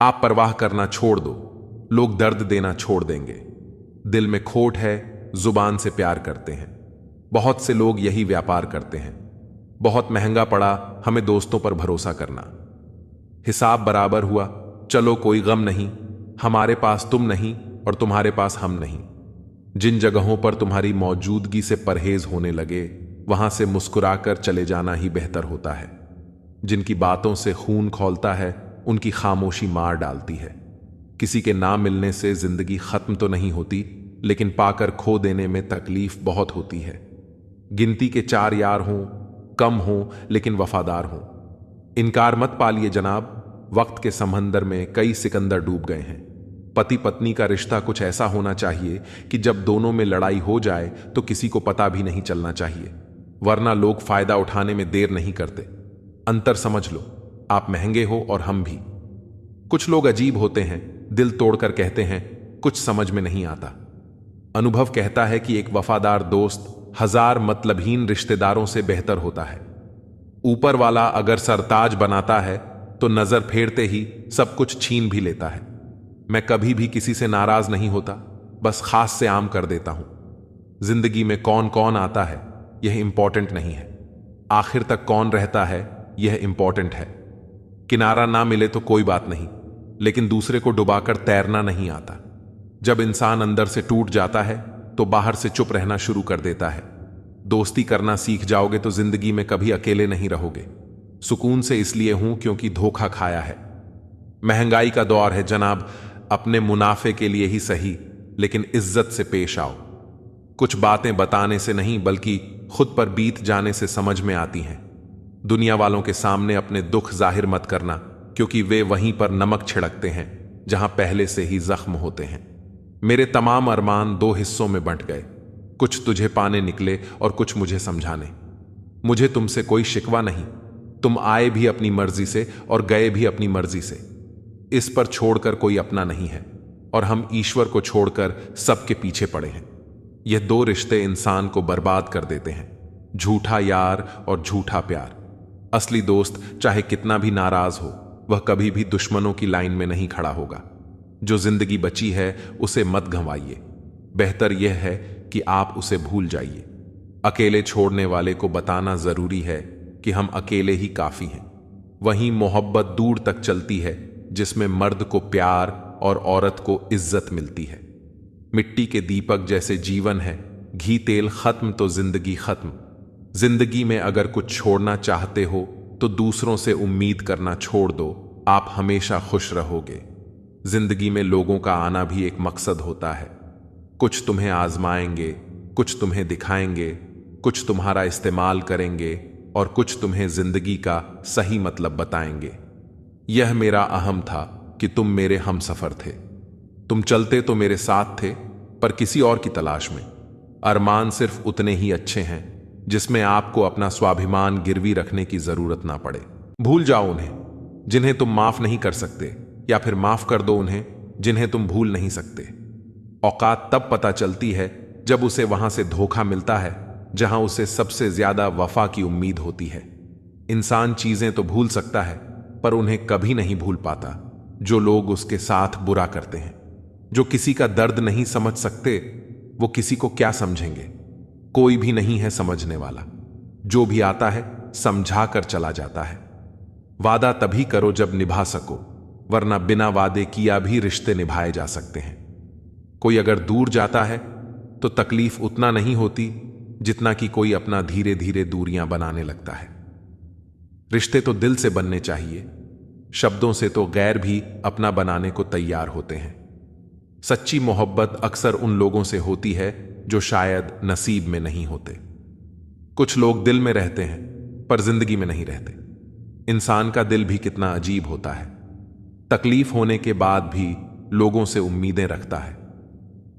आप परवाह करना छोड़ दो, लोग दर्द देना छोड़ देंगे। दिल में खोट है, जुबान से प्यार करते हैं। बहुत से लोग यही व्यापार करते हैं। बहुत महंगा पड़ा हमें दोस्तों पर भरोसा करना। हिसाब बराबर हुआ, चलो कोई गम नहीं, हमारे पास तुम नहीं और तुम्हारे पास हम नहीं। जिन जगहों पर तुम्हारी मौजूदगी से परहेज होने लगे, वहां से मुस्कुराकर चले जाना ही बेहतर होता है। जिनकी बातों से खून खौलता है, उनकी खामोशी मार डालती है। किसी के ना मिलने से जिंदगी खत्म तो नहीं होती, लेकिन पाकर खो देने में तकलीफ बहुत होती है। गिनती के 4 यार हों, कम हों लेकिन वफादार हों। इनकार मत पालिए जनाब, वक्त के समंदर में कई सिकंदर डूब गए हैं। पति पत्नी का रिश्ता कुछ ऐसा होना चाहिए कि जब दोनों में लड़ाई हो जाए तो किसी को पता भी नहीं चलना चाहिए, वरना लोग फायदा उठाने में देर नहीं करते। अंतर समझ लो, आप महंगे हो और हम भी। कुछ लोग अजीब होते हैं, दिल तोड़कर कहते हैं कुछ समझ में नहीं आता। अनुभव कहता है कि एक वफादार दोस्त 1000 मतलबहीन रिश्तेदारों से बेहतर होता है। ऊपर वाला अगर सरताज बनाता है तो नजर फेरते ही सब कुछ छीन भी लेता है। मैं कभी भी किसी से नाराज नहीं होता, बस खास से आम कर देता हूं। जिंदगी में कौन कौन आता है यह इंपॉर्टेंट नहीं है, आखिर तक कौन रहता है यह इंपॉर्टेंट है। किनारा ना मिले तो कोई बात नहीं, लेकिन दूसरे को डुबाकर तैरना नहीं आता। जब इंसान अंदर से टूट जाता है तो बाहर से चुप रहना शुरू कर देता है। दोस्ती करना सीख जाओगे तो जिंदगी में कभी अकेले नहीं रहोगे। सुकून से इसलिए हूं क्योंकि धोखा खाया है। महंगाई का दौर है जनाब, अपने मुनाफे के लिए ही सही, लेकिन इज्जत से पेश आओ। कुछ बातें बताने से नहीं बल्कि खुद पर बीत जाने से समझ में आती हैं। दुनिया वालों के सामने अपने दुख जाहिर मत करना, क्योंकि वे वहीं पर नमक छिड़कते हैं जहां पहले से ही जख्म होते हैं। मेरे तमाम अरमान 2 हिस्सों में बंट गए, कुछ तुझे पाने निकले और कुछ मुझे समझाने। मुझे तुमसे कोई शिकवा नहीं, तुम आए भी अपनी मर्जी से और गए भी अपनी मर्जी से। इस पर छोड़कर कोई अपना नहीं है और हम ईश्वर को छोड़कर सबके पीछे पड़े हैं। यह 2 रिश्ते इंसान को बर्बाद कर देते हैं, झूठा यार और झूठा प्यार। असली दोस्त चाहे कितना भी नाराज हो, वह कभी भी दुश्मनों की लाइन में नहीं खड़ा होगा। जो जिंदगी बची है उसे मत गंवाइए, बेहतर यह है कि आप उसे भूल जाइए। अकेले छोड़ने वाले को बताना जरूरी है कि हम अकेले ही काफी हैं। वहीं मोहब्बत दूर तक चलती है जिसमें मर्द को प्यार और औरत को इज्जत मिलती है। मिट्टी के दीपक जैसे जीवन है, घी तेल खत्म तो जिंदगी खत्म। जिंदगी में अगर कुछ छोड़ना चाहते हो तो दूसरों से उम्मीद करना छोड़ दो, आप हमेशा खुश रहोगे। जिंदगी में लोगों का आना भी एक मकसद होता है। कुछ तुम्हें आजमाएंगे, कुछ तुम्हें दिखाएंगे, कुछ तुम्हारा इस्तेमाल करेंगे और कुछ तुम्हें जिंदगी का सही मतलब बताएंगे। यह मेरा अहम था कि तुम मेरे हमसफर थे। तुम चलते तो मेरे साथ थे, पर किसी और की तलाश में। अरमान सिर्फ उतने ही अच्छे हैं जिसमें आपको अपना स्वाभिमान गिरवी रखने की जरूरत ना पड़े। भूल जाओ उन्हें जिन्हें तुम माफ नहीं कर सकते, या फिर माफ कर दो उन्हें जिन्हें तुम भूल नहीं सकते। औकात तब पता चलती है जब उसे वहां से धोखा मिलता है जहां उसे सबसे ज्यादा वफा की उम्मीद होती है। इंसान चीजें तो भूल सकता है, पर उन्हें कभी नहीं भूल पाता जो लोग उसके साथ बुरा करते हैं। जो किसी का दर्द नहीं समझ सकते, वो किसी को क्या समझेंगे। कोई भी नहीं है समझने वाला। जो भी आता है समझा कर चला जाता है। वादा तभी करो जब निभा सको, वरना बिना वादे किया भी रिश्ते निभाए जा सकते हैं। कोई अगर दूर जाता है तो तकलीफ उतना नहीं होती जितना कि कोई अपना धीरे धीरे दूरियां बनाने लगता है। रिश्ते तो दिल से बनने चाहिए, शब्दों से तो गैर भी अपना बनाने को तैयार होते हैं। सच्ची मोहब्बत अक्सर उन लोगों से होती है जो शायद नसीब में नहीं होते। कुछ लोग दिल में रहते हैं पर जिंदगी में नहीं रहते। इंसान का दिल भी कितना अजीब होता है, तकलीफ होने के बाद भी लोगों से उम्मीदें रखता है।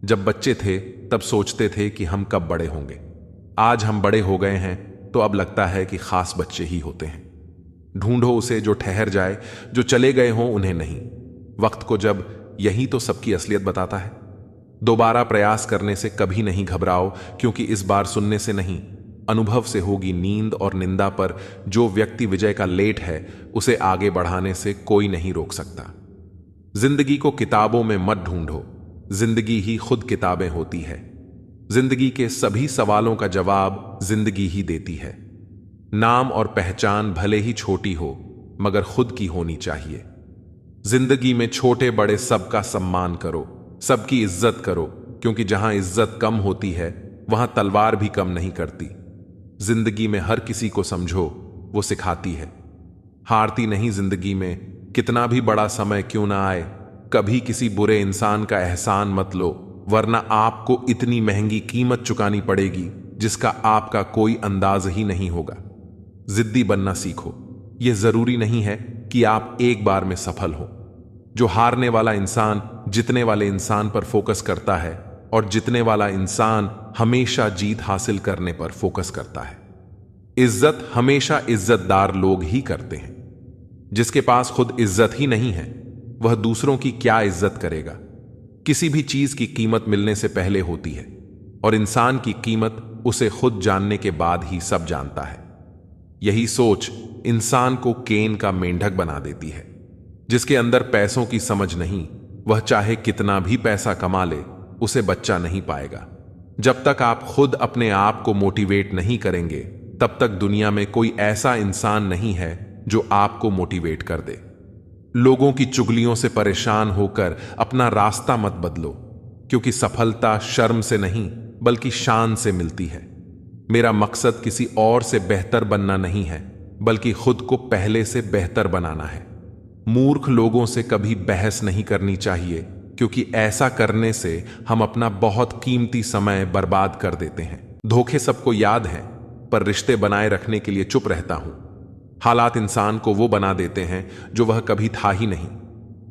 जब बच्चे थे तब सोचते थे कि हम कब बड़े होंगे। आज हम बड़े हो गए हैं तो अब लगता है कि खास बच्चे ही होते हैं। ढूंढो उसे जो ठहर जाए, जो चले गए हों उन्हें नहीं। वक्त को जब यही तो सबकी असलियत बताता है। दोबारा प्रयास करने से कभी नहीं घबराओ, क्योंकि इस बार सुनने से नहीं, अनुभव से होगी नींद और निंदा। पर जो व्यक्ति विजय का लेट है, उसे आगे बढ़ाने से कोई नहीं रोक सकता। जिंदगी को किताबों में मत ढूंढो, जिंदगी ही खुद किताबें होती है। जिंदगी के सभी सवालों का जवाब जिंदगी ही देती है। नाम और पहचान भले ही छोटी हो, मगर खुद की होनी चाहिए। जिंदगी में छोटे बड़े सबका सम्मान करो, सबकी इज्जत करो, क्योंकि जहां इज्जत कम होती है वहां तलवार भी कम नहीं करती। जिंदगी में हर किसी को समझो, वो सिखाती है। हारती नहीं जिंदगी में, कितना भी बड़ा समय क्यों ना आए। कभी किसी बुरे इंसान का एहसान मत लो, वरना आपको इतनी महंगी कीमत चुकानी पड़ेगी जिसका आपका कोई अंदाज ही नहीं होगा। जिद्दी बनना सीखो। यह जरूरी नहीं है कि आप एक बार में सफल हो। जो हारने वाला इंसान जितने वाले इंसान पर फोकस करता है, और जितने वाला इंसान हमेशा जीत हासिल करने पर फोकस करता है। इज्जत हमेशा इज्जतदार लोग ही करते हैं। जिसके पास खुद इज्जत ही नहीं है, वह दूसरों की क्या इज्जत करेगा। किसी भी चीज की कीमत मिलने से पहले होती है, और इंसान की कीमत उसे खुद जानने के बाद ही सब जानता है। यही सोच इंसान को केन का मेंढक बना देती है। जिसके अंदर पैसों की समझ नहीं, वह चाहे कितना भी पैसा कमा ले, उसे बच्चा नहीं पाएगा। जब तक आप खुद अपने आप को मोटिवेट नहीं करेंगे, तब तक दुनिया में कोई ऐसा इंसान नहीं है जो आपको मोटिवेट कर दे। लोगों की चुगलियों से परेशान होकर अपना रास्ता मत बदलो, क्योंकि सफलता शर्म से नहीं बल्कि शान से मिलती है। मेरा मकसद किसी और से बेहतर बनना नहीं है, बल्कि खुद को पहले से बेहतर बनाना है। मूर्ख लोगों से कभी बहस नहीं करनी चाहिए, क्योंकि ऐसा करने से हम अपना बहुत कीमती समय बर्बाद कर देते हैं। धोखे सबको याद हैं, पर रिश्ते बनाए रखने के लिए चुप रहता हूं। हालात इंसान को वो बना देते हैं जो वह कभी था ही नहीं।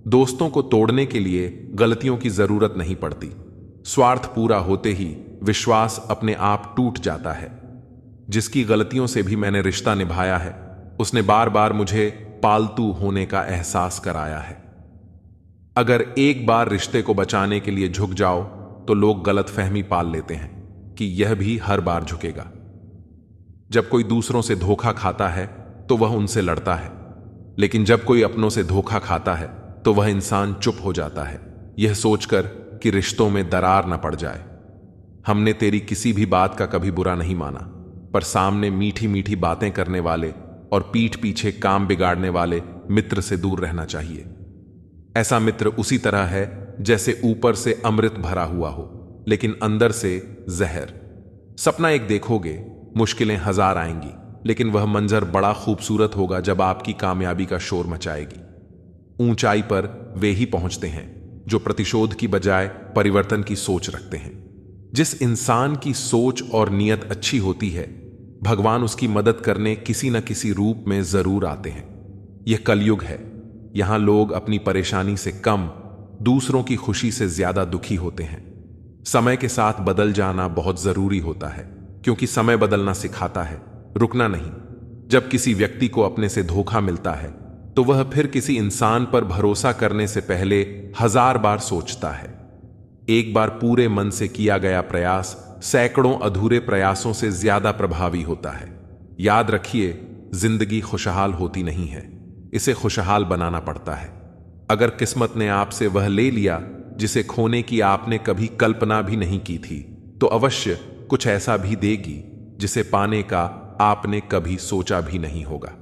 दोस्तों को तोड़ने के लिए गलतियों की जरूरत नहीं पड़ती। स्वार्थ पूरा होते ही विश्वास अपने आप टूट जाता है। जिसकी गलतियों से भी मैंने रिश्ता निभाया है, उसने बार बार मुझे पालतू होने का एहसास कराया है। अगर एक बार रिश्ते को बचाने के लिए झुक जाओ, तो लोग गलतफहमी पाल लेते हैं कि यह भी हर बार झुकेगा। जब कोई दूसरों से धोखा खाता है तो वह उनसे लड़ता है, लेकिन जब कोई अपनों से धोखा खाता है तो वह इंसान चुप हो जाता है, यह सोचकर कि रिश्तों में दरार न पड़ जाए। हमने तेरी किसी भी बात का कभी बुरा नहीं माना, पर सामने मीठी मीठी बातें करने वाले और पीठ पीछे काम बिगाड़ने वाले मित्र से दूर रहना चाहिए। ऐसा मित्र उसी तरह है जैसे ऊपर से अमृत भरा हुआ हो, लेकिन अंदर से जहर। सपना एक देखोगे, मुश्किलें हजार आएंगी, लेकिन वह मंजर बड़ा खूबसूरत होगा जब आपकी कामयाबी का शोर मचाएगी। ऊंचाई पर वे ही पहुंचते हैं जो प्रतिशोध की बजाय परिवर्तन की सोच रखते हैं। जिस इंसान की सोच और नीयत अच्छी होती है, भगवान उसकी मदद करने किसी न किसी रूप में जरूर आते हैं। यह कलयुग है। यहां लोग अपनी परेशानी से कम, दूसरों की खुशी से ज्यादा दुखी होते हैं। समय के साथ बदल जाना बहुत जरूरी होता है, क्योंकि समय बदलना सिखाता है, रुकना नहीं। जब किसी व्यक्ति को अपने से धोखा मिलता है, तो वह फिर किसी इंसान पर भरोसा करने से पहले 1000 बार सोचता है। एक बार पूरे मन से किया गया प्रयास सैकड़ों अधूरे प्रयासों से ज्यादा प्रभावी होता है। याद रखिए, जिंदगी खुशहाल होती नहीं है, इसे खुशहाल बनाना पड़ता है। अगर किस्मत ने आपसे वह ले लिया जिसे खोने की आपने कभी कल्पना भी नहीं की थी, तो अवश्य कुछ ऐसा भी देगी जिसे पाने का आपने कभी सोचा भी नहीं होगा।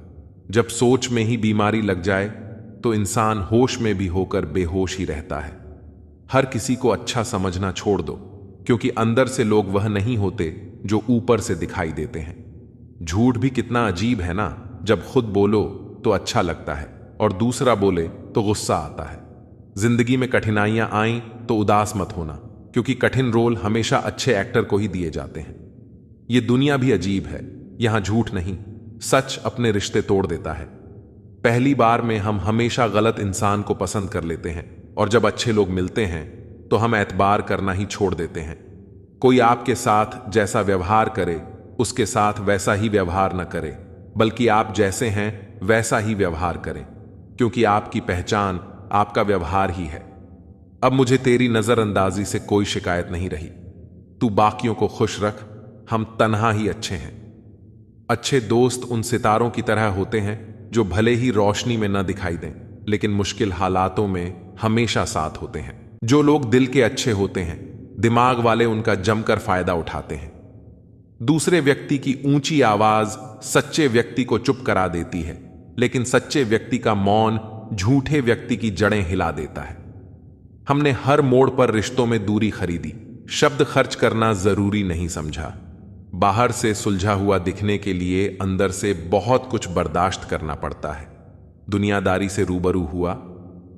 जब सोच में ही बीमारी लग जाए, तो इंसान होश में भी होकर बेहोश ही रहता है। हर किसी को अच्छा समझना छोड़ दो, क्योंकि अंदर से लोग वह नहीं होते जो ऊपर से दिखाई देते हैं। झूठ भी कितना अजीब है ना, जब खुद बोलो तो अच्छा लगता है और दूसरा बोले तो गुस्सा आता है। जिंदगी में कठिनाइयां आईं तो उदास मत होना, क्योंकि कठिन रोल हमेशा अच्छे एक्टर को ही दिए जाते हैं। ये दुनिया भी अजीब है, यहां झूठ नहीं, सच अपने रिश्ते तोड़ देता है। पहली बार में हम हमेशा गलत इंसान को पसंद कर लेते हैं, और जब अच्छे लोग मिलते हैं तो हम एतबार करना ही छोड़ देते हैं। कोई आपके साथ जैसा व्यवहार करे, उसके साथ वैसा ही व्यवहार न करे, बल्कि आप जैसे हैं वैसा ही व्यवहार करें, क्योंकि आपकी पहचान आपका व्यवहार ही है। अब मुझे तेरी नजरअंदाजी से कोई शिकायत नहीं रही। तू बाकियों को खुश रख, हम तन्हा ही अच्छे हैं। अच्छे दोस्त उन सितारों की तरह होते हैं जो भले ही रोशनी में न दिखाई दें, लेकिन मुश्किल हालातों में हमेशा साथ होते हैं। जो लोग दिल के अच्छे होते हैं, दिमाग वाले उनका जमकर फायदा उठाते हैं। दूसरे व्यक्ति की ऊंची आवाज सच्चे व्यक्ति को चुप करा देती है, लेकिन सच्चे व्यक्ति का मौन झूठे व्यक्ति की जड़ें हिला देता है। हमने हर मोड़ पर रिश्तों में दूरी खरीदी, शब्द खर्च करना जरूरी नहीं समझा। बाहर से सुलझा हुआ दिखने के लिए अंदर से बहुत कुछ बर्दाश्त करना पड़ता है। दुनियादारी से रूबरू हुआ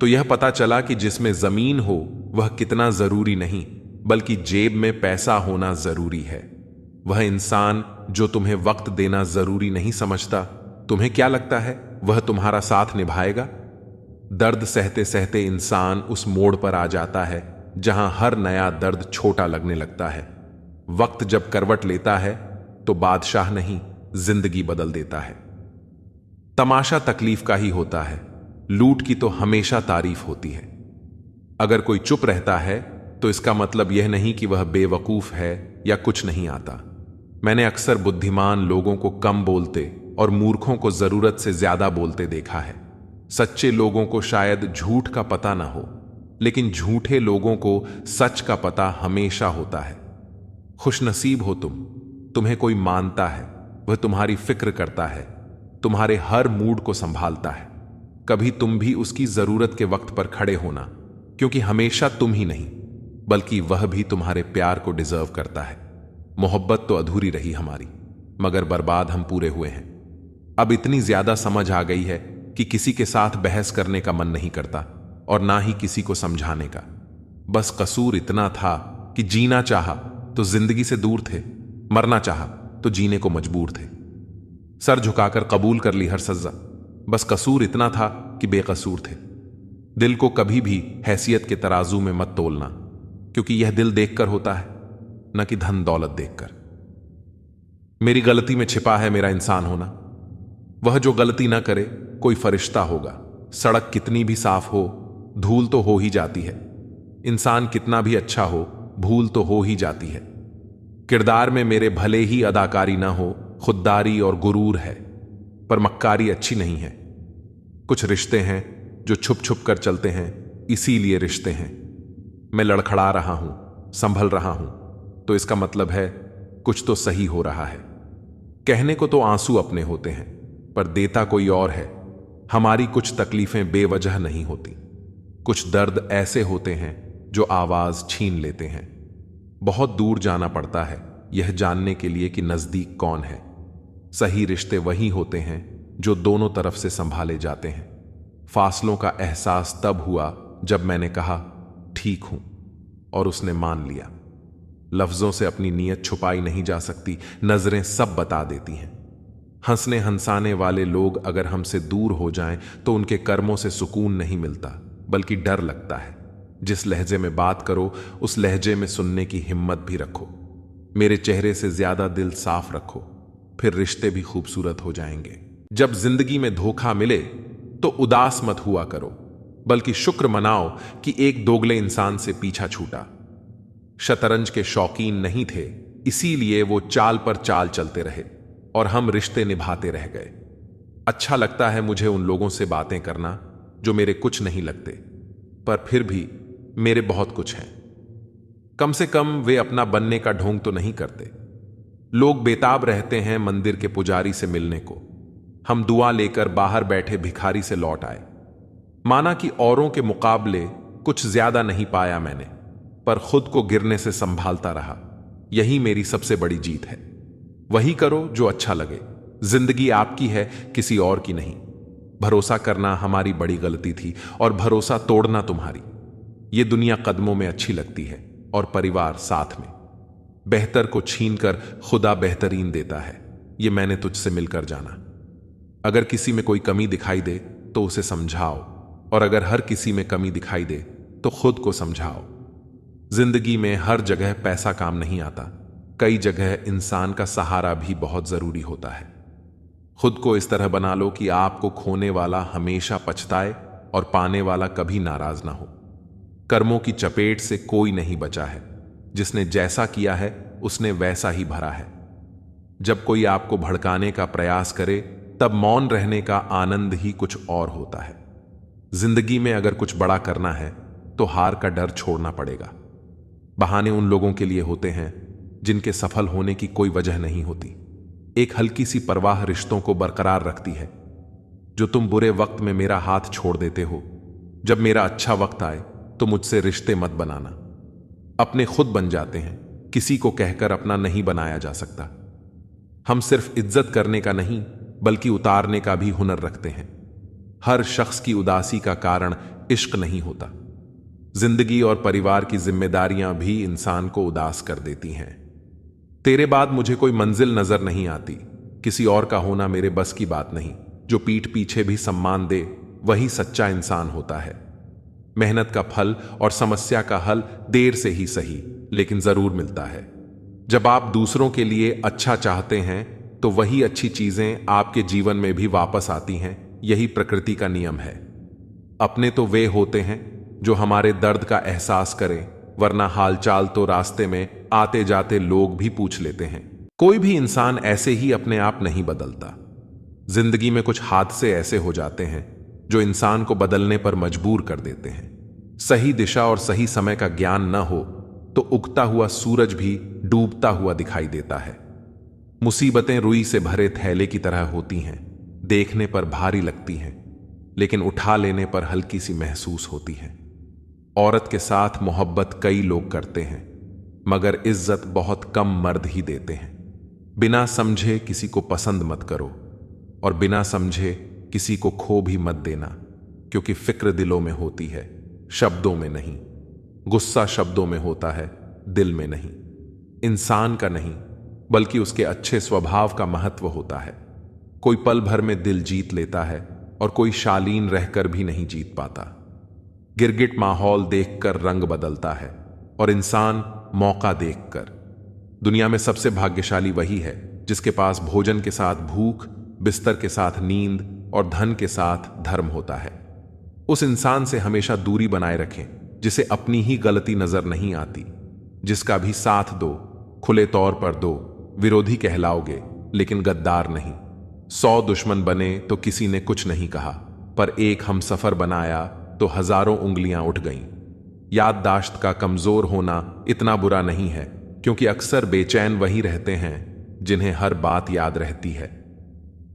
तो यह पता चला कि जिसमें जमीन हो वह कितना जरूरी नहीं, बल्कि जेब में पैसा होना जरूरी है। वह इंसान जो तुम्हें वक्त देना जरूरी नहीं समझता, तुम्हें क्या लगता है वह तुम्हारा साथ निभाएगा? दर्द सहते सहते इंसान उस मोड़ पर आ जाता है जहां हर नया दर्द छोटा लगने लगता है। वक्त जब करवट लेता है तो बादशाह नहीं, जिंदगी बदल देता है। तमाशा तकलीफ का ही होता है, लूट की तो हमेशा तारीफ होती है। अगर कोई चुप रहता है तो इसका मतलब यह नहीं कि वह बेवकूफ है या कुछ नहीं आता। मैंने अक्सर बुद्धिमान लोगों को कम बोलते और मूर्खों को जरूरत से ज्यादा बोलते देखा है। सच्चे लोगों को शायद झूठ का पता ना हो, लेकिन झूठे लोगों को सच का पता हमेशा होता है। खुशनसीब हो तुम्हें कोई मानता है, वह तुम्हारी फिक्र करता है, तुम्हारे हर मूड को संभालता है। कभी तुम भी उसकी जरूरत के वक्त पर खड़े होना, क्योंकि हमेशा तुम ही नहीं बल्कि वह भी तुम्हारे प्यार को डिजर्व करता है। मोहब्बत तो अधूरी रही हमारी, मगर बर्बाद हम पूरे हुए हैं। अब इतनी ज्यादा समझ आ गई है कि किसी के साथ बहस करने का मन नहीं करता और ना ही किसी को समझाने का। बस कसूर इतना था कि जीना चाहा तो जिंदगी से दूर थे, मरना चाहा तो जीने को मजबूर थे। सर झुकाकर कबूल कर ली हर सजा, बस कसूर इतना था कि बेकसूर थे। दिल को कभी भी हैसियत के तराजू में मत तोलना, क्योंकि यह दिल देखकर होता है, न कि धन दौलत देखकर। मेरी गलती में छिपा है मेरा इंसान होना। वह जो गलती ना करे कोई फरिश्ता होगा। सड़क कितनी भी साफ हो, धूल तो हो ही जाती है। इंसान कितना भी अच्छा हो, भूल तो हो ही जाती है। किरदार में मेरे भले ही अदाकारी ना हो, खुददारी और गुरूर है, पर मक्कारी अच्छी नहीं है। कुछ रिश्ते हैं जो छुप छुप कर चलते हैं, इसीलिए रिश्ते हैं। मैं लड़खड़ा रहा हूं, संभल रहा हूं, तो इसका मतलब है कुछ तो सही हो रहा है। कहने को तो आंसू अपने होते हैं, पर देता कोई और है। हमारी कुछ तकलीफें बेवजह नहीं होती। कुछ दर्द ऐसे होते हैं जो आवाज छीन लेते हैं। बहुत दूर जाना पड़ता है यह जानने के लिए कि नजदीक कौन है। सही रिश्ते वही होते हैं जो दोनों तरफ से संभाले जाते हैं। फासलों का एहसास तब हुआ जब मैंने कहा ठीक हूं, और उसने मान लिया। लफ्जों से अपनी नीयत छुपाई नहीं जा सकती, नजरें सब बता देती हैं। हंसने हंसाने वाले लोग अगर हमसे दूर हो जाएं तो उनके कर्मों से सुकून नहीं मिलता, बल्कि डर लगता है। जिस लहजे में बात करो उस लहजे में सुनने की हिम्मत भी रखो। मेरे चेहरे से ज्यादा दिल साफ रखो, फिर रिश्ते भी खूबसूरत हो जाएंगे। जब जिंदगी में धोखा मिले तो उदास मत हुआ करो, बल्कि शुक्र मनाओ कि एक दोगले इंसान से पीछा छूटा। शतरंज के शौकीन नहीं थे, इसीलिए वो चाल पर चाल चलते रहे और हम रिश्ते निभाते रह गए। अच्छा लगता है मुझे उन लोगों से बातें करना जो मेरे कुछ नहीं लगते, पर फिर भी मेरे बहुत कुछ हैं। कम से कम वे अपना बनने का ढोंग तो नहीं करते। लोग बेताब रहते हैं मंदिर के पुजारी से मिलने को। हम दुआ लेकर बाहर बैठे भिखारी से लौट आए। माना कि औरों के मुकाबले कुछ ज्यादा नहीं पाया मैंने, पर खुद को गिरने से संभालता रहा। यही मेरी सबसे बड़ी जीत है। वही करो जो अच्छा लगे। जिंदगी आपकी है, किसी और की नहीं। भरोसा करना हमारी बड़ी गलती थी और भरोसा तोड़ना तुम्हारी। ये दुनिया कदमों में अच्छी लगती है और परिवार साथ में। बेहतर को छीनकर खुदा बेहतरीन देता है, ये मैंने तुझसे मिलकर जाना। अगर किसी में कोई कमी दिखाई दे तो उसे समझाओ, और अगर हर किसी में कमी दिखाई दे तो खुद को समझाओ। जिंदगी में हर जगह पैसा काम नहीं आता, कई जगह इंसान का सहारा भी बहुत जरूरी होता है। खुद को इस तरह बना लो कि आपको खोने वाला हमेशा पछताए और पाने वाला कभी नाराज ना हो। कर्मों की चपेट से कोई नहीं बचा है। जिसने जैसा किया है उसने वैसा ही भरा है। जब कोई आपको भड़काने का प्रयास करे तब मौन रहने का आनंद ही कुछ और होता है। जिंदगी में अगर कुछ बड़ा करना है तो हार का डर छोड़ना पड़ेगा। बहाने उन लोगों के लिए होते हैं जिनके सफल होने की कोई वजह नहीं होती। एक हल्की सी परवाह रिश्तों को बरकरार रखती है। जो तुम बुरे वक्त में मेरा हाथ छोड़ देते हो, जब मेरा अच्छा वक्त आए तो मुझसे रिश्ते मत बनाना। अपने खुद बन जाते हैं, किसी को कहकर अपना नहीं बनाया जा सकता। हम सिर्फ इज्जत करने का नहीं बल्कि उतारने का भी हुनर रखते हैं। हर शख्स की उदासी का कारण इश्क नहीं होता। जिंदगी और परिवार की जिम्मेदारियां भी इंसान को उदास कर देती हैं। तेरे बाद मुझे कोई मंजिल नजर नहीं आती, किसी और का होना मेरे बस की बात नहीं। जो पीठ पीछे भी सम्मान दे वही सच्चा इंसान होता है। मेहनत का फल और समस्या का हल देर से ही सही लेकिन जरूर मिलता है। जब आप दूसरों के लिए अच्छा चाहते हैं तो वही अच्छी चीजें आपके जीवन में भी वापस आती हैं। यही प्रकृति का नियम है। अपने तो वे होते हैं जो हमारे दर्द का एहसास करें, वरना हालचाल तो रास्ते में आते जाते लोग भी पूछ लेते हैं। कोई भी इंसान ऐसे ही अपने आप नहीं बदलता। जिंदगी में कुछ हादसे ऐसे हो जाते हैं जो इंसान को बदलने पर मजबूर कर देते हैं। सही दिशा और सही समय का ज्ञान न हो तो उगता हुआ सूरज भी डूबता हुआ दिखाई देता है। मुसीबतें रुई से भरे थैले की तरह होती हैं, देखने पर भारी लगती हैं लेकिन उठा लेने पर हल्की सी महसूस होती हैं। औरत के साथ मोहब्बत कई लोग करते हैं मगर इज्जत बहुत कम मर्द ही देते हैं। बिना समझे किसी को पसंद मत करो और बिना समझे किसी को खो भी मत देना, क्योंकि फिक्र दिलों में होती है, शब्दों में नहीं। गुस्सा शब्दों में होता है, दिल में नहीं। इंसान का नहीं बल्कि उसके अच्छे स्वभाव का महत्व होता है। कोई पल भर में दिल जीत लेता है और कोई शालीन रहकर भी नहीं जीत पाता। गिरगिट माहौल देखकर रंग बदलता है और इंसान मौका देखकर। दुनिया में सबसे भाग्यशाली वही है जिसके पास भोजन के साथ भूख, बिस्तर के साथ नींद और धन के साथ धर्म होता है। उस इंसान से हमेशा दूरी बनाए रखें जिसे अपनी ही गलती नजर नहीं आती। जिसका भी साथ दो, खुले तौर पर दो। विरोधी कहलाओगे लेकिन गद्दार नहीं। 100 दुश्मन बने तो किसी ने कुछ नहीं कहा, पर एक हमसफर बनाया तो हजारों उंगलियां उठ गईं। याददाश्त का कमजोर होना इतना बुरा नहीं है, क्योंकि अक्सर बेचैन वही रहते हैं जिन्हें हर बात याद रहती है।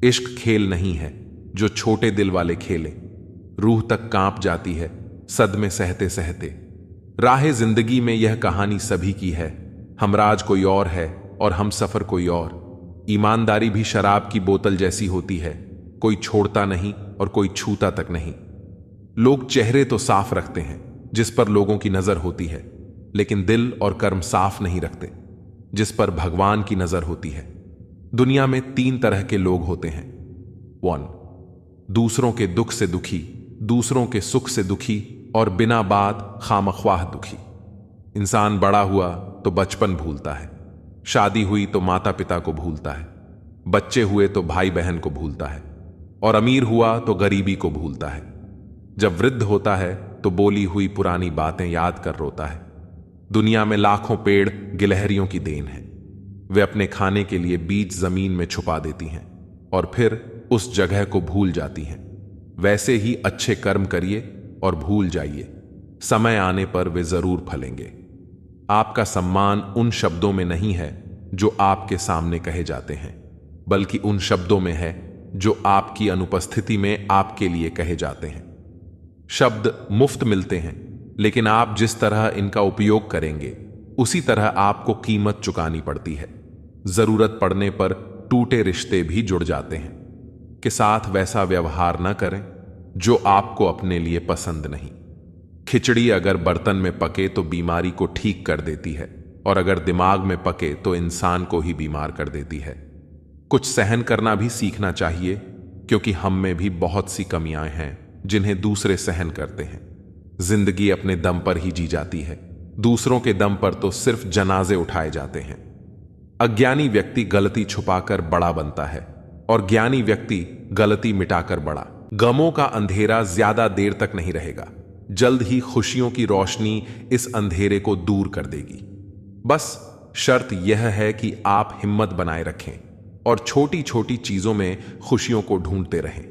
इश्क खेल नहीं है जो छोटे दिल वाले खेले। रूह तक कांप जाती है सदमे सहते सहते। राहे जिंदगी में यह कहानी सभी की है। हमराज कोई और है और हम सफर कोई और। ईमानदारी भी शराब की बोतल जैसी होती है, कोई छोड़ता नहीं और कोई छूता तक नहीं। लोग चेहरे तो साफ रखते हैं जिस पर लोगों की नजर होती है, लेकिन दिल और कर्म साफ नहीं रखते जिस पर भगवान की नजर होती है। दुनिया में 3 तरह के लोग होते हैं। 1, दूसरों के दुख से दुखी, दूसरों के सुख से दुखी और बिना बात खामख्वाह दुखी। इंसान बड़ा हुआ तो बचपन भूलता है, शादी हुई तो माता पिता को भूलता है, बच्चे हुए तो भाई बहन को भूलता है और अमीर हुआ तो गरीबी को भूलता है। जब वृद्ध होता है तो बोली हुई पुरानी बातें याद कर रोता है। दुनिया में लाखों पेड़ गिलहरियों की देन है। वे अपने खाने के लिए बीज जमीन में छुपा देती हैं और फिर उस जगह को भूल जाती हैं। वैसे ही अच्छे कर्म करिए और भूल जाइए, समय आने पर वे जरूर फलेंगे। आपका सम्मान उन शब्दों में नहीं है जो आपके सामने कहे जाते हैं, बल्कि उन शब्दों में है जो आपकी अनुपस्थिति में आपके लिए कहे जाते हैं। शब्द मुफ्त मिलते हैं, लेकिन आप जिस तरह इनका उपयोग करेंगे उसी तरह आपको कीमत चुकानी पड़ती है। जरूरत पड़ने पर टूटे रिश्ते भी जुड़ जाते हैं। के साथ वैसा व्यवहार न करें जो आपको अपने लिए पसंद नहीं। खिचड़ी अगर बर्तन में पके तो बीमारी को ठीक कर देती है, और अगर दिमाग में पके तो इंसान को ही बीमार कर देती है। कुछ सहन करना भी सीखना चाहिए, क्योंकि हम में भी बहुत सी कमियां हैं जिन्हें दूसरे सहन करते हैं। जिंदगी अपने दम पर ही जी जाती है, दूसरों के दम पर तो सिर्फ जनाजे उठाए जाते हैं। अज्ञानी व्यक्ति गलती छुपाकर बड़ा बनता है और ज्ञानी व्यक्ति गलती मिटाकर बड़ा। गमों का अंधेरा ज्यादा देर तक नहीं रहेगा, जल्द ही खुशियों की रोशनी इस अंधेरे को दूर कर देगी। बस शर्त यह है कि आप हिम्मत बनाए रखें और छोटी छोटी चीजों में खुशियों को ढूंढते रहें।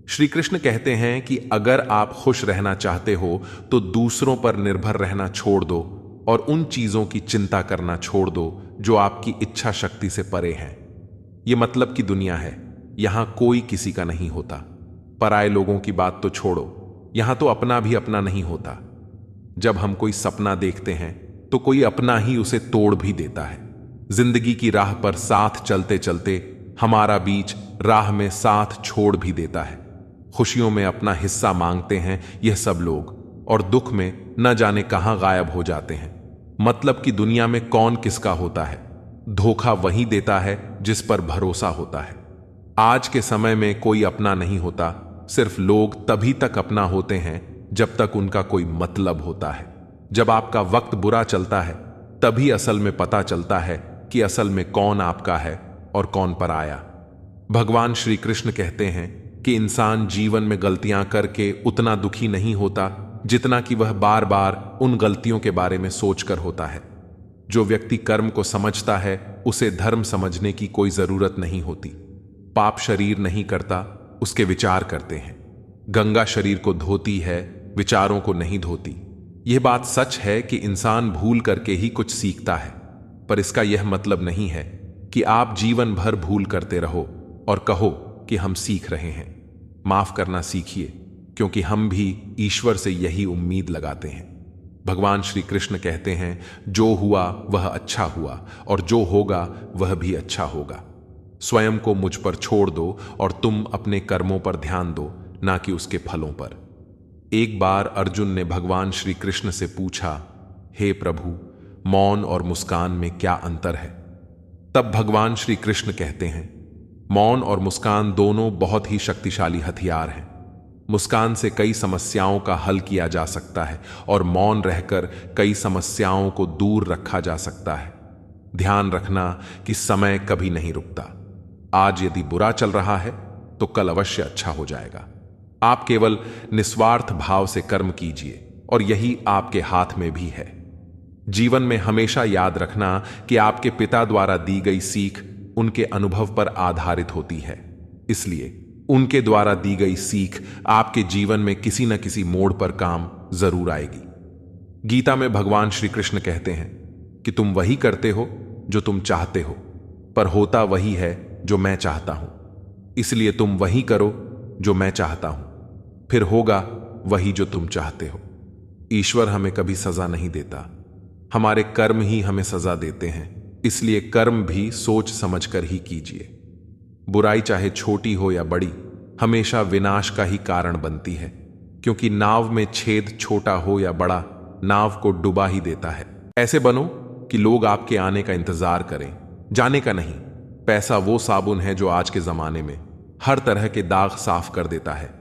श्री कृष्ण कहते हैं कि अगर आप खुश रहना चाहते हो तो दूसरों पर निर्भर रहना छोड़ दो और उन चीजों की चिंता करना छोड़ दो जो आपकी इच्छा शक्ति से परे हैं। ये मतलब की दुनिया है, यहां कोई किसी का नहीं होता। पराये लोगों की बात तो छोड़ो, यहां तो अपना भी अपना नहीं होता। जब हम कोई सपना देखते हैं तो कोई अपना ही उसे तोड़ भी देता है। जिंदगी की राह पर साथ चलते चलते हमारा बीच राह में साथ छोड़ भी देता है। खुशियों में अपना हिस्सा मांगते हैं यह सब लोग, और दुख में न जाने कहां गायब हो जाते हैं। मतलब कि दुनिया में कौन किसका होता है, धोखा वही देता है जिस पर भरोसा होता है। आज के समय में कोई अपना नहीं होता, सिर्फ लोग तभी तक अपना होते हैं जब तक उनका कोई मतलब होता है। जब आपका वक्त बुरा चलता है तभी असल में पता चलता है कि असल में कौन आपका है और कौन पराया। भगवान श्री कृष्ण कहते हैं कि इंसान जीवन में गलतियां करके उतना दुखी नहीं होता जितना कि वह बार बार उन गलतियों के बारे में सोचकर होता है। जो व्यक्ति कर्म को समझता है उसे धर्म समझने की कोई जरूरत नहीं होती। पाप शरीर नहीं करता, उसके विचार करते हैं। गंगा शरीर को धोती है, विचारों को नहीं धोती। यह बात सच है कि इंसान भूल करके ही कुछ सीखता है, पर इसका यह मतलब नहीं है कि आप जीवन भर भूल करते रहो और कहो कि हम सीख रहे हैं। माफ करना सीखिए, क्योंकि हम भी ईश्वर से यही उम्मीद लगाते हैं। भगवान श्री कृष्ण कहते हैं, जो हुआ वह अच्छा हुआ और जो होगा वह भी अच्छा होगा। स्वयं को मुझ पर छोड़ दो और तुम अपने कर्मों पर ध्यान दो, ना कि उसके फलों पर। एक बार अर्जुन ने भगवान श्री कृष्ण से पूछा, हे प्रभु, मौन और मुस्कान में क्या अंतर है? तब भगवान श्री कृष्ण कहते हैं, मौन और मुस्कान दोनों बहुत ही शक्तिशाली हथियार हैं। मुस्कान से कई समस्याओं का हल किया जा सकता है और मौन रहकर कई समस्याओं को दूर रखा जा सकता है। ध्यान रखना कि समय कभी नहीं रुकता। आज यदि बुरा चल रहा है तो कल अवश्य अच्छा हो जाएगा। आप केवल निस्वार्थ भाव से कर्म कीजिए और यही आपके हाथ में भी है। जीवन में हमेशा याद रखना कि आपके पिता द्वारा दी गई सीख उनके अनुभव पर आधारित होती है, इसलिए उनके द्वारा दी गई सीख आपके जीवन में किसी न किसी मोड़ पर काम जरूर आएगी। गीता में भगवान श्री कृष्ण कहते हैं कि तुम वही करते हो जो तुम चाहते हो, पर होता वही है जो मैं चाहता हूं। इसलिए तुम वही करो जो मैं चाहता हूं, फिर होगा वही जो तुम चाहते हो। ईश्वर हमें कभी सजा नहीं देता, हमारे कर्म ही हमें सजा देते हैं। इसलिए कर्म भी सोच समझकर ही कीजिए। बुराई चाहे छोटी हो या बड़ी, हमेशा विनाश का ही कारण बनती है, क्योंकि नाव में छेद छोटा हो या बड़ा, नाव को डुबा ही देता है। ऐसे बनो कि लोग आपके आने का इंतजार करें, जाने का नहीं। पैसा वो साबुन है जो आज के जमाने में हर तरह के दाग साफ कर देता है।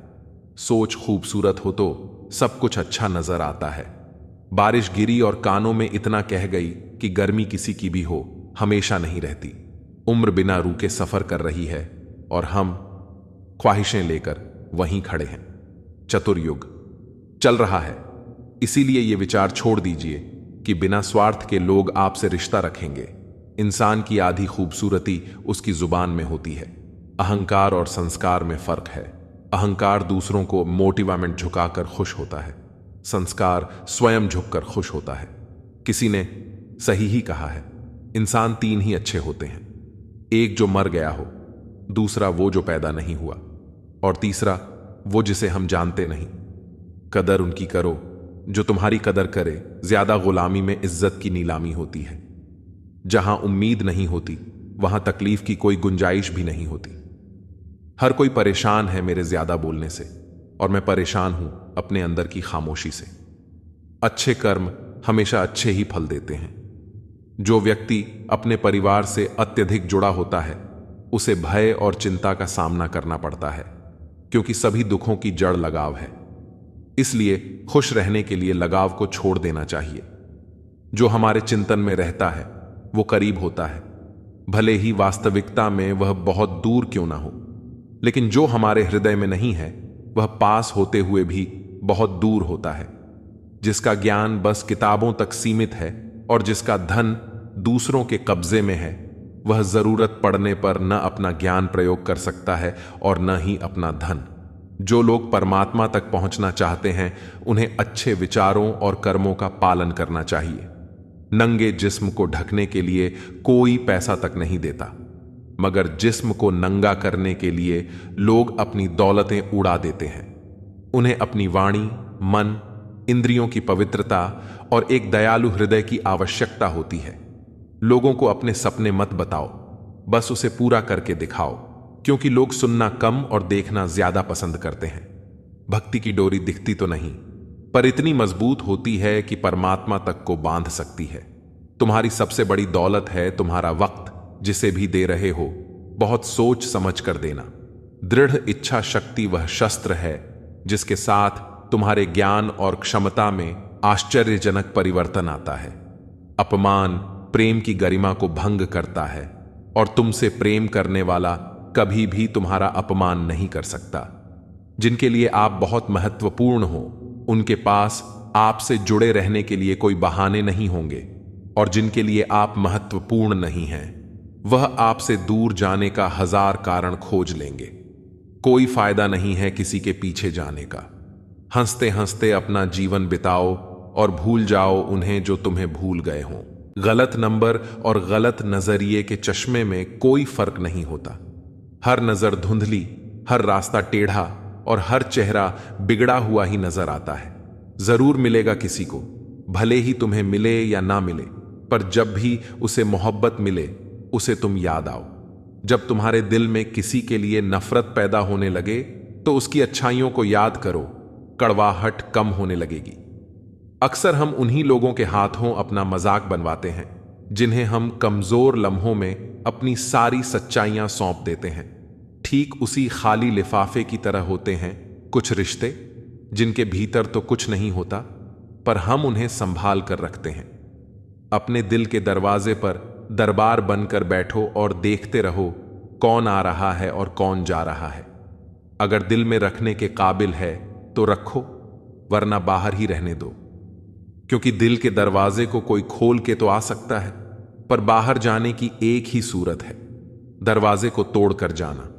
सोच खूबसूरत हो तो सब कुछ अच्छा नजर आता है। बारिश गिरी और कानों में इतना कह गई कि गर्मी किसी की भी हो, हमेशा नहीं रहती। उम्र बिना रुके सफर कर रही है और हम ख्वाहिशें लेकर वहीं खड़े हैं। चतुर्युग चल रहा है, इसीलिए ये विचार छोड़ दीजिए कि बिना स्वार्थ के लोग आपसे रिश्ता रखेंगे। इंसान की आधी खूबसूरती उसकी जुबान में होती है। अहंकार और संस्कार में फर्क है। अहंकार दूसरों को मोटिवेमेंट झुकाकर खुश होता है, संस्कार स्वयं झुककर खुश होता है। किसी ने सही ही कहा है, इंसान तीन ही अच्छे होते हैं, एक जो मर गया हो, दूसरा वो जो पैदा नहीं हुआ, और तीसरा वो जिसे हम जानते नहीं। कदर उनकी करो जो तुम्हारी कदर करे। ज्यादा गुलामी में इज्जत की नीलामी होती है। जहां उम्मीद नहीं होती वहां तकलीफ की कोई गुंजाइश भी नहीं होती। हर कोई परेशान है मेरे ज्यादा बोलने से, और मैं परेशान हूं अपने अंदर की खामोशी से। अच्छे कर्म हमेशा अच्छे ही फल देते हैं। जो व्यक्ति अपने परिवार से अत्यधिक जुड़ा होता है उसे भय और चिंता का सामना करना पड़ता है, क्योंकि सभी दुखों की जड़ लगाव है। इसलिए खुश रहने के लिए लगाव को छोड़ देना चाहिए। जो हमारे चिंतन में रहता है वो करीब होता है, भले ही वास्तविकता में वह बहुत दूर क्यों ना हो। लेकिन जो हमारे हृदय में नहीं है वह पास होते हुए भी बहुत दूर होता है। जिसका ज्ञान बस किताबों तक सीमित है और जिसका धन दूसरों के कब्जे में है, वह जरूरत पड़ने पर न अपना ज्ञान प्रयोग कर सकता है और न ही अपना धन। जो लोग परमात्मा तक पहुंचना चाहते हैं उन्हें अच्छे विचारों और कर्मों का पालन करना चाहिए। नंगे जिस्म को ढकने के लिए कोई पैसा तक नहीं देता, मगर जिस्म को नंगा करने के लिए लोग अपनी दौलतें उड़ा देते हैं। उन्हें अपनी वाणी, मन, इंद्रियों की पवित्रता और एक दयालु हृदय की आवश्यकता होती है। लोगों को अपने सपने मत बताओ, बस उसे पूरा करके दिखाओ, क्योंकि लोग सुनना कम और देखना ज्यादा पसंद करते हैं। भक्ति की डोरी दिखती तो नहीं, पर इतनी मजबूत होती है कि परमात्मा तक को बांध सकती है। तुम्हारी सबसे बड़ी दौलत है तुम्हारा वक्त, जिसे भी दे रहे हो बहुत सोच समझ कर देना। दृढ़ इच्छा शक्ति वह शस्त्र है जिसके साथ तुम्हारे ज्ञान और क्षमता में आश्चर्यजनक परिवर्तन आता है। अपमान प्रेम की गरिमा को भंग करता है और तुमसे प्रेम करने वाला कभी भी तुम्हारा अपमान नहीं कर सकता। जिनके लिए आप बहुत महत्वपूर्ण हो, उनके पास आपसे जुड़े रहने के लिए कोई बहाने नहीं होंगे, और जिनके लिए आप महत्वपूर्ण नहीं हैं, वह आपसे दूर जाने का 1000 कारण खोज लेंगे। कोई फायदा नहीं है किसी के पीछे जाने का। हंसते हंसते अपना जीवन बिताओ और भूल जाओ उन्हें जो तुम्हें भूल गए हों। गलत नंबर और गलत नजरिए के चश्मे में कोई फर्क नहीं होता। हर नजर धुंधली, हर रास्ता टेढ़ा और हर चेहरा बिगड़ा हुआ ही नजर आता है। जरूर मिलेगा किसी को, भले ही तुम्हें मिले या ना मिले, पर जब भी उसे मोहब्बत मिले उसे तुम याद आओ। जब तुम्हारे दिल में किसी के लिए नफरत पैदा होने लगे तो उसकी अच्छाइयों को याद करो, कड़वाहट कम होने लगेगी। अक्सर हम उन्हीं लोगों के हाथों अपना मजाक बनवाते हैं जिन्हें हम कमजोर लम्हों में अपनी सारी सच्चाइयां सौंप देते हैं। ठीक उसी खाली लिफाफे की तरह होते हैं कुछ रिश्ते जिनके भीतर तो कुछ नहीं होता, पर हम उन्हें संभाल कर रखते हैं। अपने दिल के दरवाजे पर दरबार बनकर बैठो और देखते रहो कौन आ रहा है और कौन जा रहा है। अगर दिल में रखने के काबिल है तो रखो, वरना बाहर ही रहने दो, क्योंकि दिल के दरवाजे को कोई खोल के तो आ सकता है, पर बाहर जाने की एक ही सूरत है, दरवाजे को तोड़कर जाना।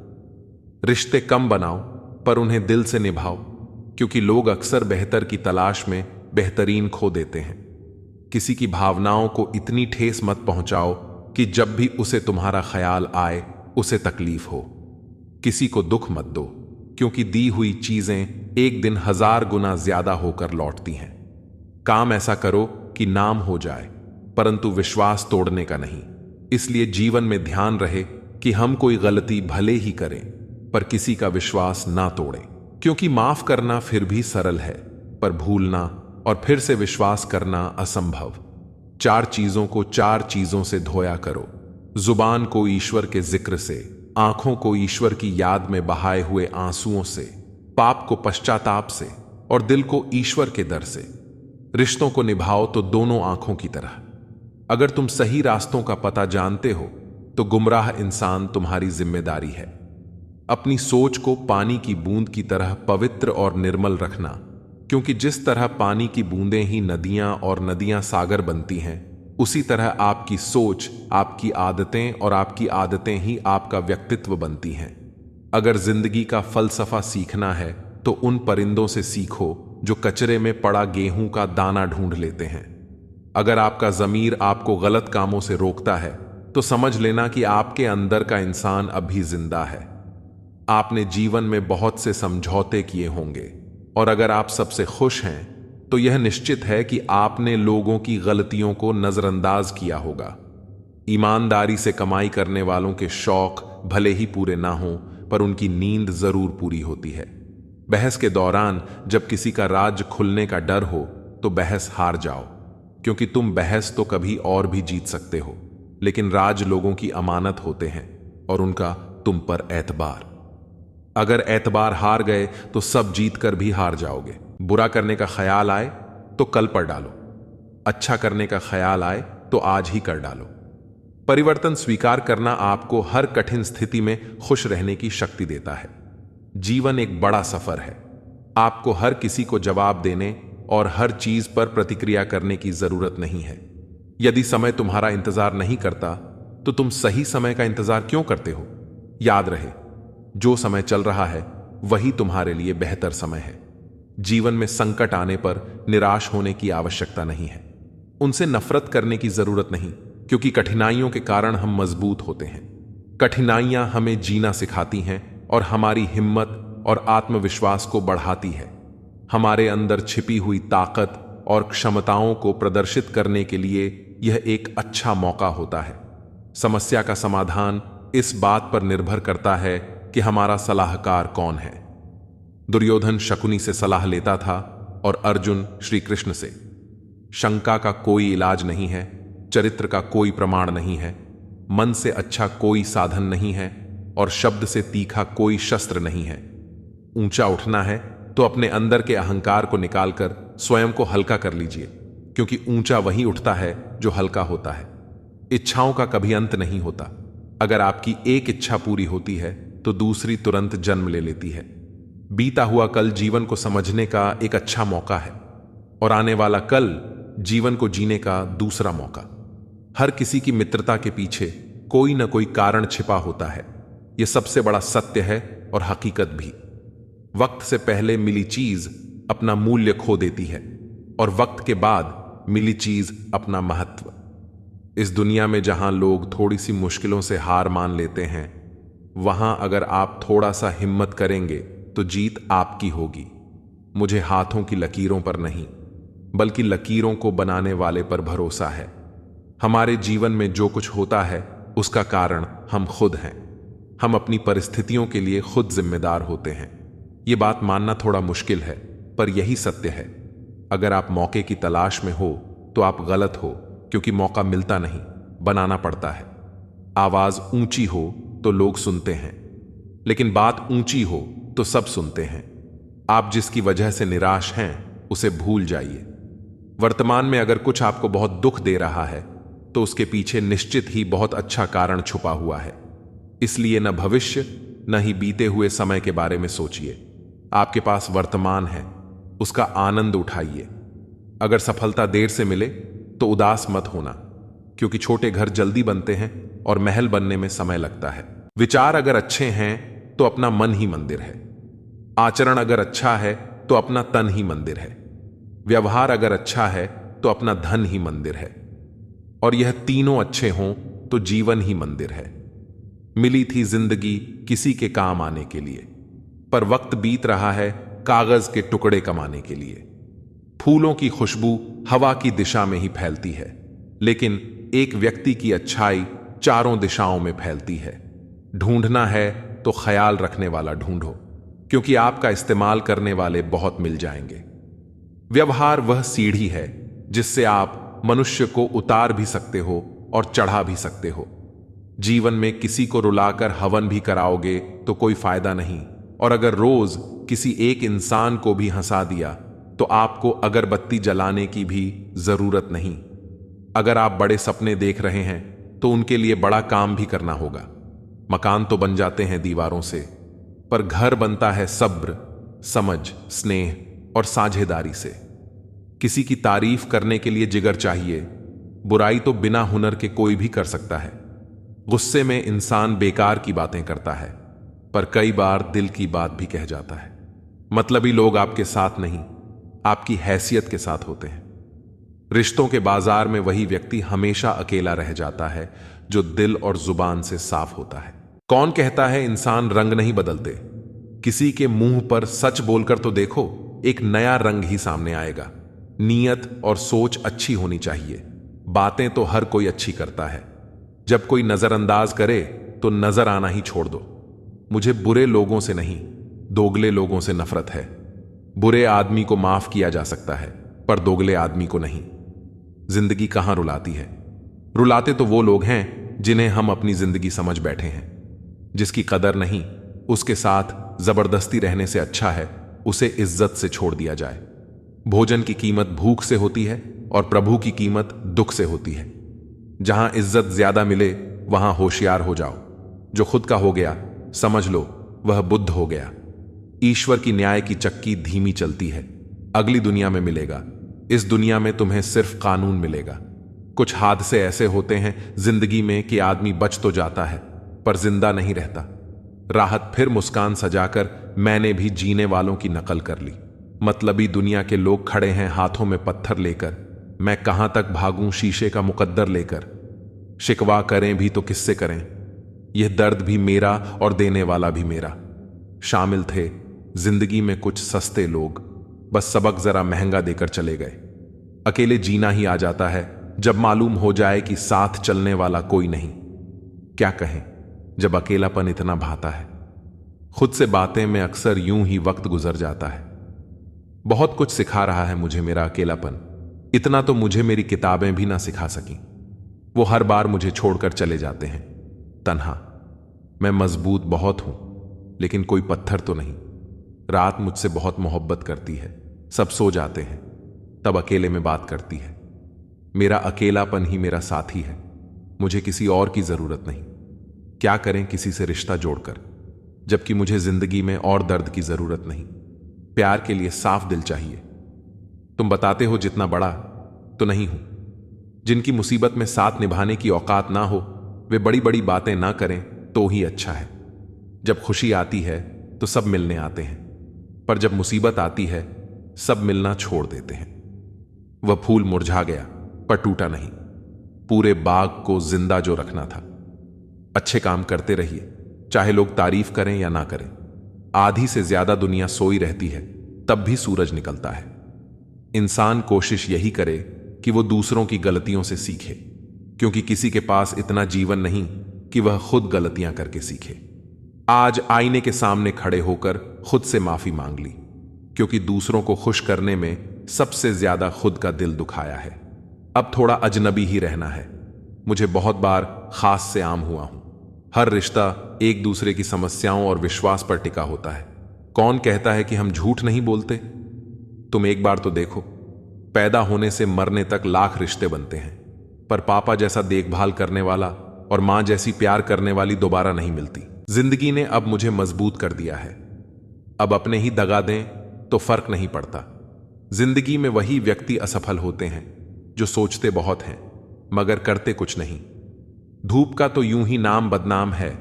रिश्ते कम बनाओ पर उन्हें दिल से निभाओ, क्योंकि लोग अक्सर बेहतर की तलाश में बेहतरीन खो देते हैं। किसी की भावनाओं को इतनी ठेस मत पहुंचाओ कि जब भी उसे तुम्हारा ख्याल आए उसे तकलीफ हो। किसी को दुख मत दो, क्योंकि दी हुई चीजें एक दिन 1000 गुना ज्यादा होकर लौटती हैं। काम ऐसा करो कि नाम हो जाए, परंतु विश्वास तोड़ने का नहीं। इसलिए जीवन में ध्यान रहे कि हम कोई गलती भले ही करें, पर किसी का विश्वास ना तोड़ें, क्योंकि माफ करना फिर भी सरल है, पर भूलना और फिर से विश्वास करना असंभव। 4 चीजों को 4 चीजों से धोया करो। जुबान को ईश्वर के जिक्र से, आंखों को ईश्वर की याद में बहाए हुए आंसुओं से, पाप को पश्चाताप से और दिल को ईश्वर के दर से। रिश्तों को निभाओ तो दोनों आंखों की तरह। अगर तुम सही रास्तों का पता जानते हो तो गुमराह इंसान तुम्हारी जिम्मेदारी है। अपनी सोच को पानी की बूंद की तरह पवित्र और निर्मल रखना, क्योंकि जिस तरह पानी की बूंदें ही नदियां और नदियां सागर बनती हैं, उसी तरह आपकी सोच, आपकी आदतें और आपकी आदतें ही आपका व्यक्तित्व बनती हैं। अगर जिंदगी का फलसफा सीखना है तो उन परिंदों से सीखो जो कचरे में पड़ा गेहूं का दाना ढूंढ लेते हैं। अगर आपका ज़मीर आपको गलत कामों से रोकता है तो समझ लेना कि आपके अंदर का इंसान अभी जिंदा है। आपने जीवन में बहुत से समझौते किए होंगे, और अगर आप सबसे खुश हैं तो यह निश्चित है कि आपने लोगों की गलतियों को नजरअंदाज किया होगा। ईमानदारी से कमाई करने वालों के शौक भले ही पूरे ना हों, पर उनकी नींद जरूर पूरी होती है। बहस के दौरान जब किसी का राज खुलने का डर हो तो बहस हार जाओ, क्योंकि तुम बहस तो कभी और भी जीत सकते हो, लेकिन राज लोगों की अमानत होते हैं और उनका तुम पर एतबार। अगर एतबार हार गए तो सब जीत कर भी हार जाओगे। बुरा करने का ख्याल आए तो कल पर डालो, अच्छा करने का ख्याल आए तो आज ही कर डालो। परिवर्तन स्वीकार करना आपको हर कठिन स्थिति में खुश रहने की शक्ति देता है। जीवन एक बड़ा सफर है। आपको हर किसी को जवाब देने और हर चीज पर प्रतिक्रिया करने की जरूरत नहीं है। यदि समय तुम्हारा इंतजार नहीं करता तो तुम सही समय का इंतजार क्यों करते हो? याद रहे, जो समय चल रहा है वही तुम्हारे लिए बेहतर समय है। जीवन में संकट आने पर निराश होने की आवश्यकता नहीं है। उनसे नफरत करने की जरूरत नहीं, क्योंकि कठिनाइयों के कारण हम मजबूत होते हैं। कठिनाइयां हमें जीना सिखाती हैं और हमारी हिम्मत और आत्मविश्वास को बढ़ाती है। हमारे अंदर छिपी हुई ताकत और क्षमताओं को प्रदर्शित करने के लिए यह एक अच्छा मौका होता है। समस्या का समाधान इस बात पर निर्भर करता है कि हमारा सलाहकार कौन है। दुर्योधन शकुनी से सलाह लेता था और अर्जुन श्री कृष्ण से। शंका का कोई इलाज नहीं है, चरित्र का कोई प्रमाण नहीं है, मन से अच्छा कोई साधन नहीं है और शब्द से तीखा कोई शस्त्र नहीं है। ऊंचा उठना है तो अपने अंदर के अहंकार को निकालकर स्वयं को हल्का कर लीजिए, क्योंकि ऊंचा वही उठता है जो हल्का होता है। इच्छाओं का कभी अंत नहीं होता। अगर आपकी एक इच्छा पूरी होती है तो दूसरी तुरंत जन्म ले लेती है। बीता हुआ कल जीवन को समझने का एक अच्छा मौका है और आने वाला कल जीवन को जीने का दूसरा मौका। हर किसी की मित्रता के पीछे कोई ना कोई कारण छिपा होता है। यह सबसे बड़ा सत्य है और हकीकत भी। वक्त से पहले मिली चीज अपना मूल्य खो देती है और वक्त के बाद मिली चीज अपना महत्व। इस दुनिया में जहां लोग थोड़ी सी मुश्किलों से हार मान लेते हैं, वहां अगर आप थोड़ा सा हिम्मत करेंगे तो जीत आपकी होगी। मुझे हाथों की लकीरों पर नहीं, बल्कि लकीरों को बनाने वाले पर भरोसा है। हमारे जीवन में जो कुछ होता है उसका कारण हम खुद हैं। हम अपनी परिस्थितियों के लिए खुद जिम्मेदार होते हैं। ये बात मानना थोड़ा मुश्किल है, पर यही सत्य है। अगर आप मौके की तलाश में हो तो आप गलत हो, क्योंकि मौका मिलता नहीं, बनाना पड़ता है। आवाज ऊंची हो तो लोग सुनते हैं, लेकिन बात ऊंची हो तो सब सुनते हैं। आप जिसकी वजह से निराश हैं उसे भूल जाइए। वर्तमान में अगर कुछ आपको बहुत दुख दे रहा है तो उसके पीछे निश्चित ही बहुत अच्छा कारण छुपा हुआ है। इसलिए न भविष्य न ही बीते हुए समय के बारे में सोचिए। आपके पास वर्तमान है, उसका आनंद उठाइए। अगर सफलता देर से मिले तो उदास मत होना, क्योंकि छोटे घर जल्दी बनते हैं और महल बनने में समय लगता है। विचार अगर अच्छे हैं तो अपना मन ही मंदिर है। आचरण अगर अच्छा है तो अपना तन ही मंदिर है। व्यवहार अगर अच्छा है तो अपना धन ही मंदिर है। और यह तीनों अच्छे हों तो जीवन ही मंदिर है। मिली थी जिंदगी किसी के काम आने के लिए, पर वक्त बीत रहा है कागज के टुकड़े कमाने के लिए। फूलों की खुशबू हवा की दिशा में ही फैलती है, लेकिन एक व्यक्ति की अच्छाई चारों दिशाओं में फैलती है। ढूंढना है तो ख्याल रखने वाला ढूंढो, क्योंकि आपका इस्तेमाल करने वाले बहुत मिल जाएंगे। व्यवहार वह सीढ़ी है जिससे आप मनुष्य को उतार भी सकते हो और चढ़ा भी सकते हो। जीवन में किसी को रुलाकर हवन भी कराओगे तो कोई फायदा नहीं, और अगर रोज किसी एक इंसान को भी हंसा दिया तो आपको अगरबत्ती जलाने की भी जरूरत नहीं। अगर आप बड़े सपने देख रहे हैं तो उनके लिए बड़ा काम भी करना होगा। मकान तो बन जाते हैं दीवारों से, पर घर बनता है सब्र, समझ, स्नेह और साझेदारी से। किसी की तारीफ करने के लिए जिगर चाहिए। बुराई तो बिना हुनर के कोई भी कर सकता है। गुस्से में इंसान बेकार की बातें करता है, पर कई बार दिल की बात भी कह जाता है। मतलबी लोग आपके साथ नहीं, आपकी हैसियत के साथ होते हैं। रिश्तों के बाजार में वही व्यक्ति हमेशा अकेला रह जाता है जो दिल और जुबान से साफ होता है। कौन कहता है इंसान रंग नहीं बदलते? किसी के मुंह पर सच बोलकर तो देखो, एक नया रंग ही सामने आएगा। नीयत और सोच अच्छी होनी चाहिए। बातें तो हर कोई अच्छी करता है। जब कोई नजरअंदाज करे तो नजर आना ही छोड़ दो। मुझे बुरे लोगों से नहीं, दोगले लोगों से नफरत है। बुरे आदमी को माफ किया जा सकता है, पर दोगले आदमी को नहीं। जिंदगी कहां रुलाती है? रुलाते तो वो लोग हैं जिन्हें हम अपनी जिंदगी समझ बैठे हैं। जिसकी कदर नहीं, उसके साथ जबरदस्ती रहने से अच्छा है उसे इज्जत से छोड़ दिया जाए। भोजन की कीमत भूख से होती है और प्रभु की कीमत दुख से होती है। जहां इज्जत ज्यादा मिले वहां होशियार हो जाओ। जो खुद का हो गया समझ लो वह बुद्ध हो गया। ईश्वर की न्याय की चक्की धीमी चलती है। अगली दुनिया में मिलेगा, इस दुनिया में तुम्हें सिर्फ कानून मिलेगा। कुछ हादसे ऐसे होते हैं जिंदगी में कि आदमी बच तो जाता है पर जिंदा नहीं रहता। राहत फिर मुस्कान सजाकर मैंने भी जीने वालों की नकल कर ली। मतलबी दुनिया के लोग खड़े हैं हाथों में पत्थर लेकर, मैं कहां तक भागूं शीशे का मुकद्दर लेकर। शिकवा करें भी तो किससे करें, यह दर्द भी मेरा और देने वाला भी मेरा। शामिल थे जिंदगी में कुछ सस्ते लोग, बस सबक जरा महंगा देकर चले गए। अकेले जीना ही आ जाता है जब मालूम हो जाए कि साथ चलने वाला कोई नहीं। क्या कहें जब अकेलापन इतना भाता है। खुद से बातें में अक्सर यूं ही वक्त गुजर जाता है। बहुत कुछ सिखा रहा है मुझे मेरा अकेलापन, इतना तो मुझे मेरी किताबें भी ना सिखा सकी। वो हर बार मुझे छोड़कर चले जाते हैं तन्हा। मैं मजबूत बहुत हूं लेकिन कोई पत्थर तो नहीं। रात मुझसे बहुत मोहब्बत करती है, सब सो जाते हैं तब अकेले में बात करती है। मेरा अकेलापन ही मेरा साथी है, मुझे किसी और की जरूरत नहीं। क्या करें किसी से रिश्ता जोड़कर, जबकि मुझे जिंदगी में और दर्द की जरूरत नहीं। प्यार के लिए साफ दिल चाहिए। तुम बताते हो जितना बड़ा, तो नहीं हूं। जिनकी मुसीबत में साथ निभाने की औकात ना हो, वे बड़ी बड़ी बातें ना करें तो ही अच्छा है। जब खुशी आती है तो सब मिलने आते हैं, पर जब मुसीबत आती है सब मिलना छोड़ देते हैं। वह फूल मुरझा गया पर टूटा नहीं, पूरे बाग को जिंदा जो रखना था। अच्छे काम करते रहिए, चाहे लोग तारीफ करें या ना करें। आधी से ज्यादा दुनिया सोई रहती है, तब भी सूरज निकलता है। इंसान कोशिश यही करे कि वो दूसरों की गलतियों से सीखे, क्योंकि किसी के पास इतना जीवन नहीं कि वह खुद गलतियां करके सीखे। आज आईने के सामने खड़े होकर खुद से माफी मांग ली, क्योंकि दूसरों को खुश करने में सबसे ज्यादा खुद का दिल दुखाया है। अब थोड़ा अजनबी ही रहना है। मुझे बहुत बार खास से आम हुआ हूं। हर रिश्ता एक दूसरे की समस्याओं और विश्वास पर टिका होता है। कौन कहता है कि हम झूठ नहीं बोलते? तुम एक बार तो देखो, पैदा होने से मरने तक लाख रिश्ते बनते हैं, पर पापा जैसा देखभाल करने वाला और मां जैसी प्यार करने वाली दोबारा नहीं मिलती। जिंदगी ने अब मुझे मजबूत कर दिया है। अब अपने ही दगा दें तो फर्क नहीं पड़ता। जिंदगी में वही व्यक्ति असफल होते हैं जो सोचते बहुत हैं मगर करते कुछ नहीं। धूप का तो यूं ही नाम बदनाम है,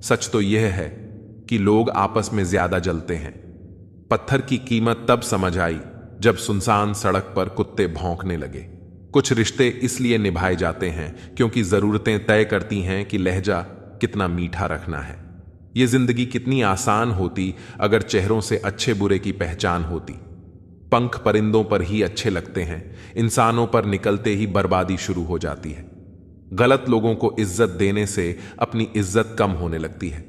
सच तो यह है कि लोग आपस में ज्यादा जलते हैं। पत्थर की कीमत तब समझ आई जब सुनसान सड़क पर कुत्ते भौंकने लगे। कुछ रिश्ते इसलिए निभाए जाते हैं क्योंकि जरूरतें तय करती हैं कि लहजा कितना मीठा रखना है। यह जिंदगी कितनी आसान होती अगर चेहरों से अच्छे बुरे की पहचान होती। पंख परिंदों पर ही अच्छे लगते हैं, इंसानों पर निकलते ही बर्बादी शुरू हो जाती है। गलत लोगों को इज्जत देने से अपनी इज्जत कम होने लगती है।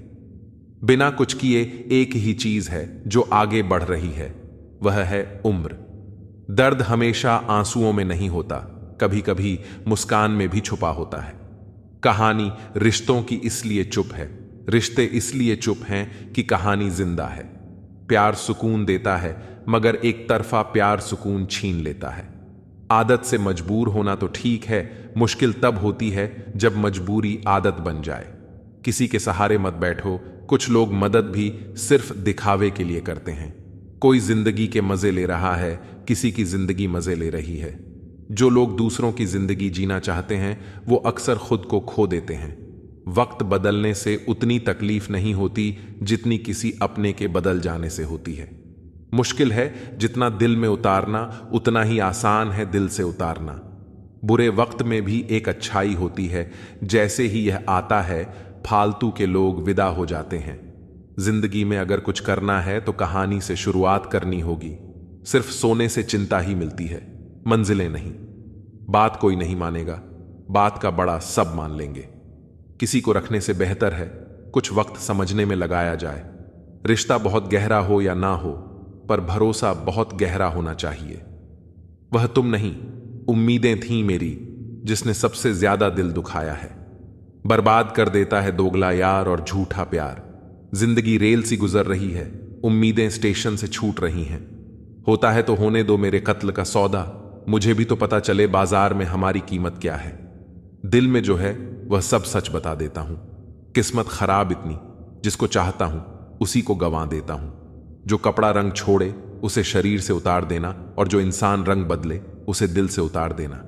बिना कुछ किए एक ही चीज है जो आगे बढ़ रही है, वह है उम्र। दर्द हमेशा आंसुओं में नहीं होता, कभी कभी मुस्कान में भी छुपा होता है। कहानी रिश्तों की इसलिए चुप है, रिश्ते इसलिए चुप हैं कि कहानी जिंदा है। प्यार सुकून देता है मगर एक तरफा प्यार सुकून छीन लेता है। आदत से मजबूर होना तो ठीक है, मुश्किल तब होती है जब मजबूरी आदत बन जाए। किसी के सहारे मत बैठो, कुछ लोग मदद भी सिर्फ दिखावे के लिए करते हैं। कोई जिंदगी के मजे ले रहा है, किसी की जिंदगी मजे ले रही है। जो लोग दूसरों की जिंदगी जीना चाहते हैं वो अक्सर खुद को खो देते हैं। वक्त बदलने से उतनी तकलीफ नहीं होती जितनी किसी अपने के बदल जाने से होती है। मुश्किल है जितना दिल में उतारना, उतना ही आसान है दिल से उतारना। बुरे वक्त में भी एक अच्छाई होती है, जैसे ही यह आता है फालतू के लोग विदा हो जाते हैं। जिंदगी में अगर कुछ करना है तो कहानी से शुरुआत करनी होगी। सिर्फ सोने से चिंता ही मिलती है, मंजिलें नहीं। बात कोई नहीं मानेगा, बात का बड़ा सब मान लेंगे। किसी को रखने से बेहतर है कुछ वक्त समझने में लगाया जाए। रिश्ता बहुत गहरा हो या ना हो, पर भरोसा बहुत गहरा होना चाहिए। वह तुम नहीं, उम्मीदें थीं मेरी, जिसने सबसे ज्यादा दिल दुखाया है। बर्बाद कर देता है दोगला यार और झूठा प्यार। जिंदगी रेल सी गुजर रही है, उम्मीदें स्टेशन से छूट रही हैं। होता है तो होने दो मेरे कत्ल का सौदा, मुझे भी तो पता चले बाजार में हमारी कीमत क्या है। दिल में जो है वह सब सच बता देता हूं। किस्मत खराब इतनी, जिसको चाहता हूं उसी को गंवा देता हूं। जो कपड़ा रंग छोड़े उसे शरीर से उतार देना, और जो इंसान रंग बदले उसे दिल से उतार देना।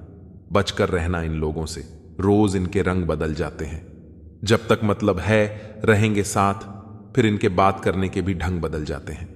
बचकर रहना इन लोगों से, रोज इनके रंग बदल जाते हैं। जब तक मतलब है रहेंगे साथ, फिर इनके बात करने के भी ढंग बदल जाते हैं।